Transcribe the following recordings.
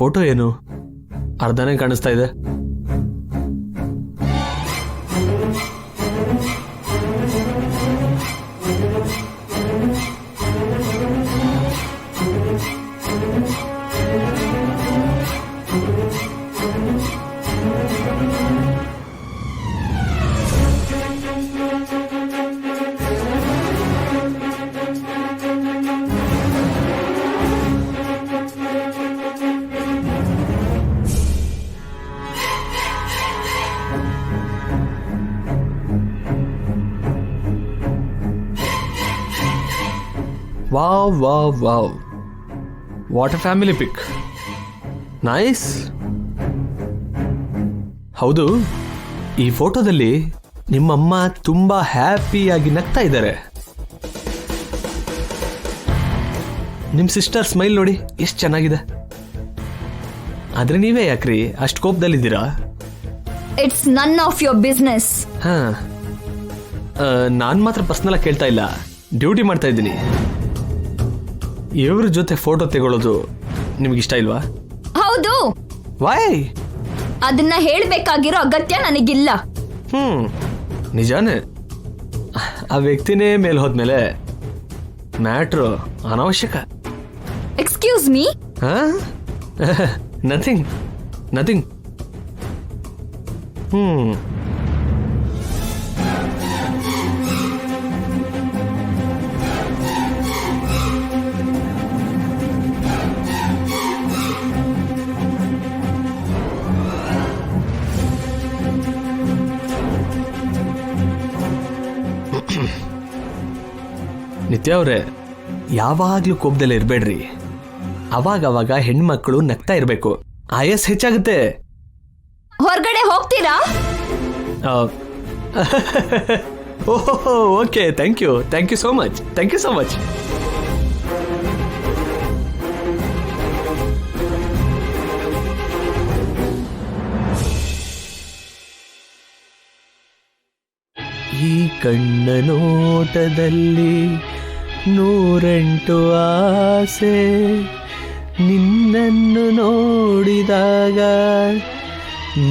Photo ಏನು ಅರ್ಧನೇ ಕಾಣಿಸ್ತಾ ಇದೆ. Wow wow wow, what a family pick, nice. ಹೌದು, ಈ ಫೋಟೋದಲ್ಲಿ ನಿಮ್ಮಮ್ಮ ತುಂಬಾ ಹ್ಯಾಪಿಯಾಗಿ ನಗ್ತಾ ಇದ್ದಾರೆ. ನಿಮ್ಮ ಸಿಸ್ಟರ್ ಸ್ಮೈಲ್ ನೋಡಿ ಎಷ್ಟು ಚೆನ್ನಾಗಿದೆ. ಆದ್ರೆ ನೀವೇ ಯಾಕ್ರಿ ಅಷ್ಟು ಕೋಪದಲ್ಲಿದ್ದೀರಾ? It's none of your business. ಹಾ, ನಾನು ಮಾತ್ರ ಪರ್ಸನಲ್ ಆಗಿ ಕೇಳ್ತಾ ಇಲ್ಲ, ಡ್ಯೂಟಿ ಮಾಡ್ತಾ ಇದ್ದೀನಿ. ಇವ್ರ ಜೊತೆ ಫೋಟೋ ತೆಗೊಳ್ಳೋದು ನಿಮ್ಗಿಷ್ಟ ಇಲ್ವಾ? ಹೌದು. ವೈ? ಅದನ್ನ ಹೇಳ್ಬೇಕಾಗಿರೋ ಅಗತ್ಯ ನನಗಿಲ್ಲ. ನಿಜಾನೇ. ಆ ವ್ಯಕ್ತಿನೇ ಮೇಲೆ ಹೋದ್ಮೇಲೆ ಮ್ಯಾಟ್ರು ಅನಾವಶ್ಯಕ. Excuse me. ಹಾ, ನಥಿಂಗ್ ನಥಿಂಗ್. ನಿತ್ಯ ಅವರೇ, ಯಾವಾಗ್ಲೂ ಕೋಪದಲ್ಲೇ ಇರಬೇಡ್ರಿ. ಅವಾಗ ಹೆಣ್ಮಕ್ಳು ನಗ್ತಾ ಇರಬೇಕು, ಆಯಸ್ ಹೆಚ್ಚಾಗುತ್ತೆ. ಹೊರಗಡೆ ಹೋಗ್ತೀರಾ? ಓಹೋ, okay, thank you so much. ಈ ಕಣ್ಣ ನೋಟದಲ್ಲಿ 108 ಆಸೆ, ನಿನ್ನನ್ನು ನೋಡಿದಾಗ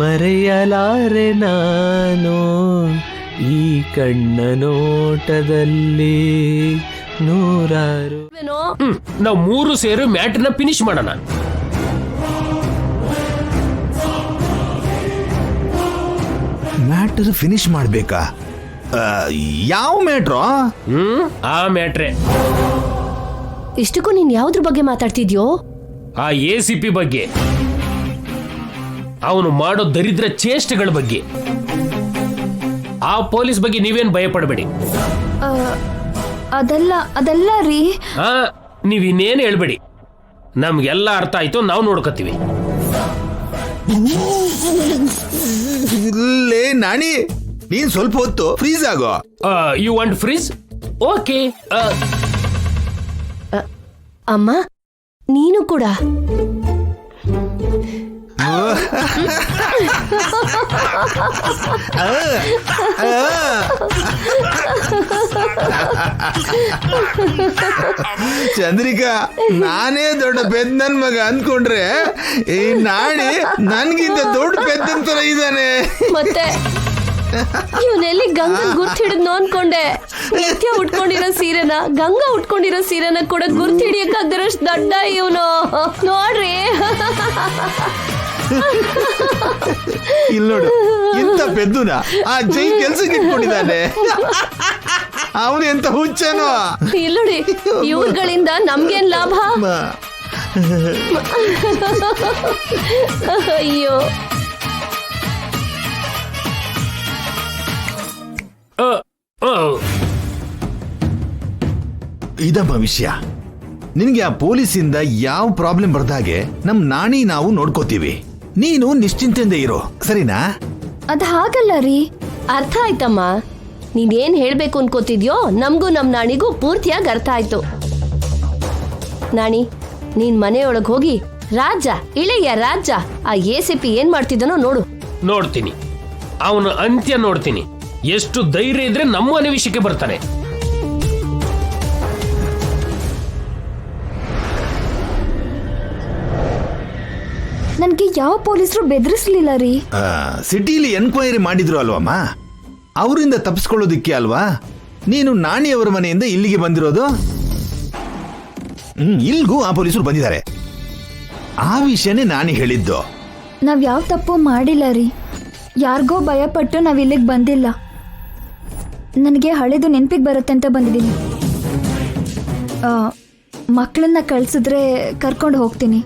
ಮರೆಯಲಾರೆ ನಾನು. ಈ ಕಣ್ಣ ನೋಟದಲ್ಲಿ 106. ನಾವು 3 ಸೇರಿ ಮ್ಯಾಟ್ನ ಫಿನಿಶ್ ಮಾಡೋಣ. ಮ್ಯಾಟರ್ ಫಿನಿಶ್ ಮಾಡ್ಬೇಕಾ? ಯಾವ ಮ್ಯಾಟ್ರೋ? ಆ ಮ್ಯಾಟ್ರೆ. ಇಷ್ಟಕ್ಕೂ ನೀನ್ ಯಾವ್ದ್ರ ಬಗ್ಗೆ ಮಾತಾಡ್ತಿದ್ಯೋ? ಆ ACP ಬಗ್ಗೆ, ಅವನು ಮಾಡೋ ದರಿದ್ರ ಚೇಷ್ಟೆಗಳ ಬಗ್ಗೆ. ಆ ಪೊಲೀಸ್ ಬಗ್ಗೆ ನೀವೇನ್ ಭಯ ಪಡಬೇಡಿ. ಅದೆಲ್ಲ ರೀ. ನೀವಿನ್ನೇನು ಹೇಳ್ಬೇಡಿ, ನಮ್ಗೆಲ್ಲ ಅರ್ಥ ಆಯ್ತು, ನಾವು ನೋಡ್ಕೋತೀವಿ. ಲೇ ನಾಣಿ, ನೀನ್ ಸ್ವಲ್ಪ ಹೊತ್ತು ಫ್ರೀಸ್ ಆಗೋ. You want freeze? ಓಕೆ. ಅಮ್ಮ, ನೀನು ಕೂಡ. ಚಂದ್ರಿಕಾ, ನಾನೇ ದೊಡ್ಡ ಪೆದ್ ನನ್ ಮಗ ಅನ್ಕೊಂಡ್ರೆ ಈ ನಾಣಿ ನನ್ಗಿಂತ ದೊಡ್ಡ ಪೆದ್ದನ್ ತರ ಇದ್ದಾನೆ. ಮತ್ತೆ ಇವನೆಲ್ಲಿ ಗಂಗಾ ಗುರ್ತು ಹಿಡಿದ್ನೋ ಅನ್ಕೊಂಡೆ. ನಿತ್ಯ ಉಟ್ಕೊಂಡಿರೋ ಸೀರೆನ, ಗಂಗಾ ಉಟ್ಕೊಂಡಿರೋ ಸೀರೆನ ಕೂಡ ಗುರ್ತು ಹಿಡಿಯಕ್ಕಾಗದಿರೋಷ್ಟು ದೊಡ್ಡ ಇವನು ನೋಡ್ರಿ. ಇಲ್ಲಿ ನೋಡು, ಇಂಥ ಪೆದ್ದುನ ಆ ಜೈ ಕೆಲ್ಸಕ್ಕೆ ಇಟ್ಕೊಂಡಿದ್ದಾನೆ. ಅವನು ಎಂತ ಹುಚ್ಚನೋ. ಇಲ್ಲೋಡಿ, ಇವ್ರುಗಳಿಂದ ನಮ್ಗೇನ್ ಲಾಭ? ಅಯ್ಯೋ, ಇದಮ್ಮ ವಿಷಯ. ನಿನ್ಗೆ ಆ ಪೊಲೀಸಿಂದ ಯಾವ ಪ್ರಾಬ್ಲಮ್ ಬರ್ದಾಗೆ ನಮ್ ನಾಣಿ ನಾವು ನೋಡ್ಕೋತೀವಿ. ನೀನು ನಿಶ್ಚಿಂತೆಯಿಂದ ಇರೋ, ಸರಿನಾ? ಅದ್ ಹಾಗಲ್ಲ ರೀ. ಅರ್ಥ ಆಯ್ತಮ್ಮ. ನೀನೇನ್ ಹೇಳ್ಬೇಕು ಅನ್ಕೋತಿದ್ಯೋ ನಮ್ಗೂ ನಮ್ ನಾಣಿಗೂ ಪೂರ್ತಿಯಾಗಿ ಅರ್ಥ ಆಯ್ತು. ನಾಣಿ, ನೀನ್ ಮನೆಯೊಳಗ್ ಹೋಗಿ ರಾಜ, ಇಳೆಯ ರಾಜ, ಆ ACP ಏನ್ ಮಾಡ್ತಿದ್ದಾನೋ ನೋಡು. ನೋಡ್ತೀನಿ, ಅವನ ಅಂತ್ಯ ನೋಡ್ತೀನಿ. ಎಷ್ಟು ಧೈರ್ಯ ಇದ್ರೆ ನಮ್ಮ ಮನೆ ವಿಷಯಕ್ಕೆ ಬರ್ತಾನೆ. ನನ್ಗೆ ಯಾವ ಪೊಲೀಸರು ಬೆದರಿಸ್ಲಿಲ್ಲ ರೀ. ಸಿಟಿಲಿ ಎನ್ಕ್ವೈರಿ ಮಾಡಿದ್ರು ಅಲ್ವಮ್ಮ, ಅವರಿಂದ ತಪ್ಪಿಸ್ಕೊಳ್ಳೋದಿಕ್ಕೆ ಅಲ್ವಾ ನೀನು ನಾಣಿಯವರ ಮನೆಯಿಂದ ಇಲ್ಲಿಗೆ ಬಂದಿರೋದು. ಇಲ್ಗೂ ಆ ಪೊಲೀಸರು ಬಂದಿದ್ದಾರೆ. ಆ ವಿಷಯನೇ ನಾನು ಹೇಳಿದ್ದು. ನಾವ್ ಯಾವ ತಪ್ಪು ಮಾಡಿಲ್ಲ ರೀ. ಯಾರಿಗೋ ಭಯಪಟ್ಟು ನಾವ್ ಇಲ್ಲಿಗೆ ಬಂದಿಲ್ಲ. ನನಗೆ ಹಳೆದು ನೆನ್ಪಿಗೆ ಬರುತ್ತೆ ಅಂತ ಬಂದಿದ್ದೀನಿ. ಮಕ್ಕಳನ್ನ ಕಳ್ಸಿದ್ರೆ ಕರ್ಕೊಂಡು ಹೋಗ್ತೀನಿ.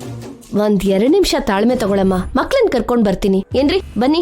ಒಂದ್ 2 ನಿಮಿಷ ತಾಳ್ಮೆ ತಗೊಳಮ್ಮ, ಮಕ್ಳನ್ ಕರ್ಕೊಂಡ್ ಬರ್ತೀನಿ. ಏನ್ರಿ, ಬನ್ನಿ.